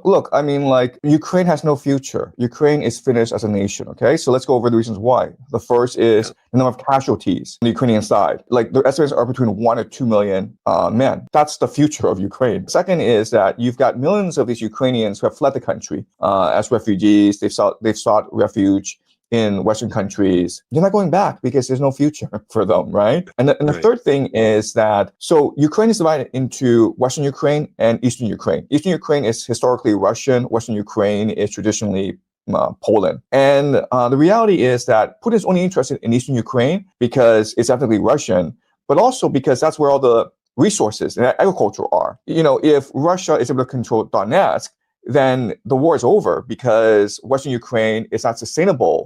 Look, I mean, like, Ukraine has no future. Ukraine is finished as a nation, okay? So let's go over the reasons why. The first is Yeah. the number of casualties on the Ukrainian side. Like, the estimates are between 1 and 2 million men. That's the future of Ukraine. Second is that you've got millions of these Ukrainians who have fled the country as refugees. They've sought refuge in Western countries. They're not going back because there's no future for them, right? And the Right. third thing is that, so Ukraine is divided into Western Ukraine and Eastern Ukraine. Eastern Ukraine is historically Russian. Western Ukraine is traditionally Poland. And the reality is that Putin is only interested in Eastern Ukraine because it's ethnically Russian, but also because that's where all the resources and agriculture are. You know, if Russia is able to control Donetsk, then the war is over because Western Ukraine is not sustainable.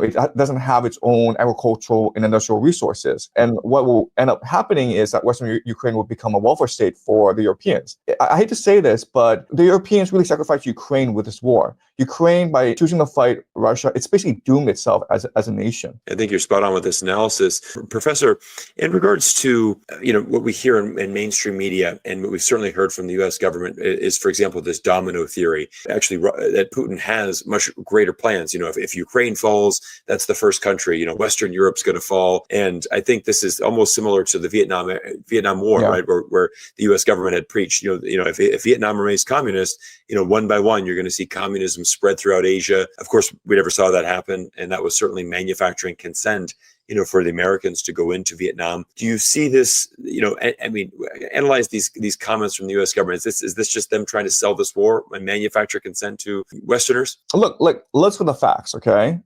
It doesn't have its own agricultural and industrial resources. And what will end up happening is that Western Ukraine will become a welfare state for the Europeans. I hate to say this, but the Europeans really sacrificed Ukraine with this war. Ukraine, by choosing to fight Russia, it's basically doomed itself as a nation. I think you're spot on with this analysis. Professor, in regards to what we hear in mainstream media and what we've certainly heard from the U.S. government is, for example, this domino theory, actually that Putin has much greater plans. If Ukraine falls, that's the first country, Western Europe's going to fall. And I think this is almost similar to the Vietnam War, Yeah. right? Where the U.S. government had preached, if Vietnam remains communist, one by one, you're going to see communism spread throughout Asia. Of course, we never saw that happen. And that was certainly manufacturing consent, for the Americans to go into Vietnam. Do you see this, I mean, analyze these comments from the U.S. government. Is this just them trying to sell this war and manufacture consent to Westerners? Look, let's look at the facts, okay?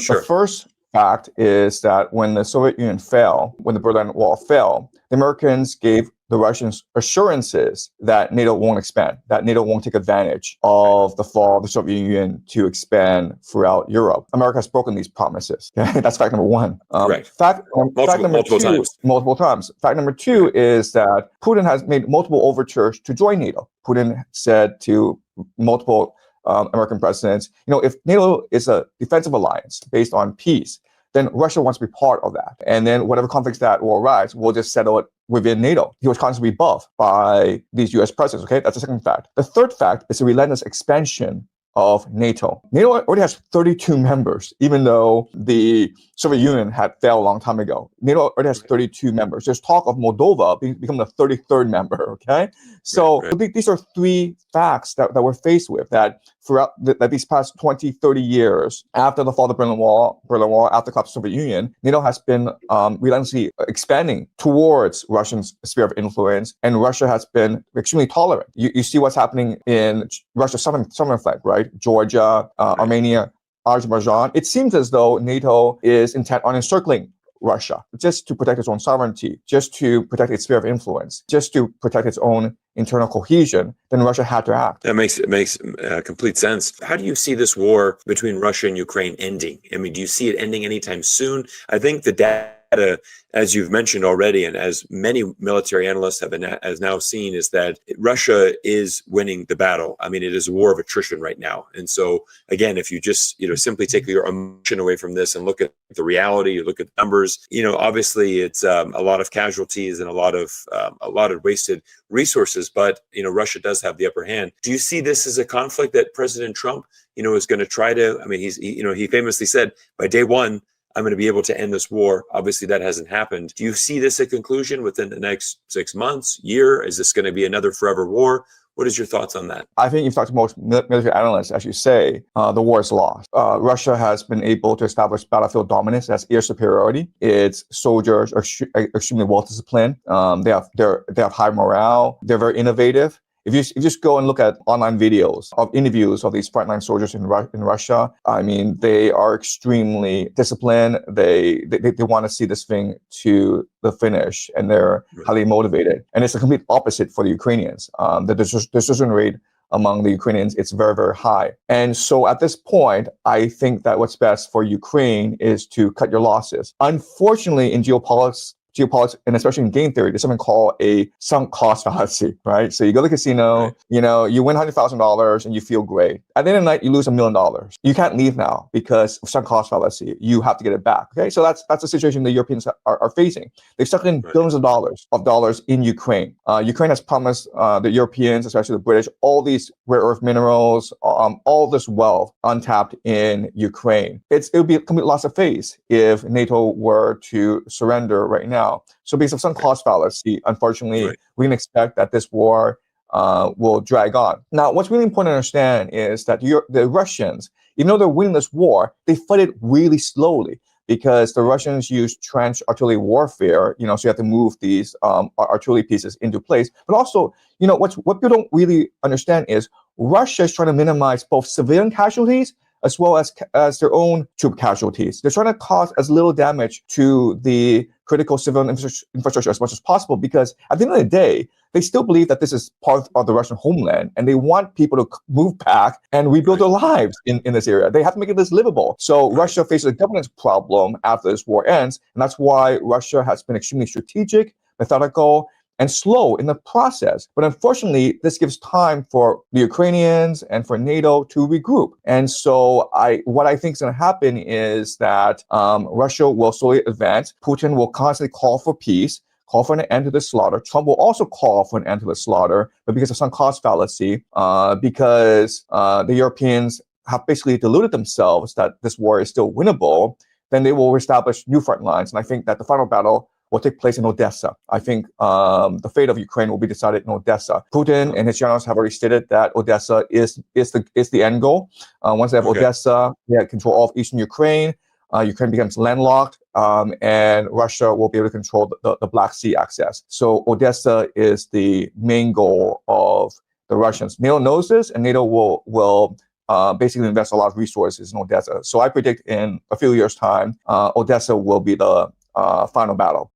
Sure. The first fact is that when the Soviet Union fell, when the Berlin Wall fell, the Americans gave the Russians assurances that NATO won't expand, that NATO won't take advantage of the fall of the Soviet Union to expand throughout Europe. America has broken these promises. Okay? That's fact number one. Correct. Fact number multiple two, times. multiple times. Fact number two is that Putin has made multiple overtures to join NATO. Putin said to multiple American presidents, if NATO is a defensive alliance based on peace, then Russia wants to be part of that. And then whatever conflicts that will arise, we'll just settle it within NATO. He was constantly buffed by these US presidents, okay? That's the second fact. The third fact is the relentless expansion of NATO. NATO already has 32 members, even though the Soviet Union had failed a long time ago. NATO already has 32 members. There's talk of Moldova becoming the 33rd member, okay? So Right. these are three facts that we're faced with, that throughout these past 20, 30 years, after the fall of the Berlin Wall, after the collapse of the Soviet Union, NATO has been relentlessly expanding towards Russia's sphere of influence, and Russia has been extremely tolerant. You see what's happening in Russia's southern flank, right? Georgia, Armenia, Azerbaijan. It seems as though NATO is intent on encircling Russia just to protect its own sovereignty, just to protect its sphere of influence, just to protect its own internal cohesion. Then Russia had to act. That makes complete sense. How do you see this war between Russia and Ukraine ending? I mean, do you see it ending anytime soon? I think the data, as you've mentioned already, and as many military analysts has now seen, is that Russia is winning the battle. I mean, it is a war of attrition right now. And so, again, if you just simply take your emotion away from this and look at the reality, you look at the numbers, obviously it's a lot of casualties and a lot of wasted resources. But Russia does have the upper hand. Do you see this as a conflict that President Trump, is going to try to? I mean, he famously said, by day one, I'm going to be able to end this war. Obviously, that hasn't happened. Do you see this a conclusion within the next 6 months, year? Is this going to be another forever war? What is your thoughts on that? I think you've talked to most military analysts, as you say, the war is lost. Russia has been able to establish battlefield dominance. That's air superiority. Its soldiers are extremely well disciplined. They have high morale. They're very innovative. If you just go and look at online videos of interviews of these frontline soldiers in Russia, I mean, they are extremely disciplined. They want to see this thing to the finish, and they're highly motivated. And it's the complete opposite for the Ukrainians. The decision rate among the Ukrainians, it's very, very high. And so at this point, I think that what's best for Ukraine is to cut your losses. Unfortunately, in geopolitics, geopolitics, and especially in game theory, there's something called a sunk cost fallacy, right? So you go to the casino, Right. you win $100,000 and you feel great. At the end of the night, you lose $1 million. You can't leave now because of sunk cost fallacy. You have to get it back. Okay, so that's the situation the Europeans are facing. They've sucked in Right. billions of dollars in Ukraine. Ukraine has promised the Europeans, especially the British, all these rare earth minerals, all this wealth untapped in Ukraine. It would be a complete loss of faith if NATO were to surrender right now. So because of some cost fallacy, unfortunately, Right. we can expect that this war will drag on. Now, what's really important to understand is that the Russians, even though they're winning this war, they fight it really slowly because the Russians use trench artillery warfare, so you have to move these artillery pieces into place. But also, what people don't really understand is Russia is trying to minimize both civilian casualties as well as their own troop casualties. They're trying to cause as little damage to the critical civilian infrastructure as much as possible because at the end of the day, they still believe that this is part of the Russian homeland and they want people to move back and rebuild their lives in this area. They have to make this livable. So Russia faces a governance problem after this war ends, and that's why Russia has been extremely strategic, methodical, and slow in the process. But unfortunately, this gives time for the Ukrainians and for NATO to regroup. And so what I think is going to happen is that Russia will slowly advance. Putin will constantly call for peace, call for an end to the slaughter. Trump will also call for an end to the slaughter, but because of some cost fallacy, because the Europeans have basically deluded themselves that this war is still winnable, then they will establish new front lines. And I think that the final battle will take place in Odessa. I think the fate of Ukraine will be decided in Odessa. Putin and his generals have already stated that Odessa is the end goal. Once they have Odessa, they have control of eastern Ukraine. Ukraine becomes landlocked, and Russia will be able to control the Black Sea access. So Odessa is the main goal of the Russians. NATO knows this, and NATO will basically invest a lot of resources in Odessa. So I predict in a few years' time, Odessa will be the final battle.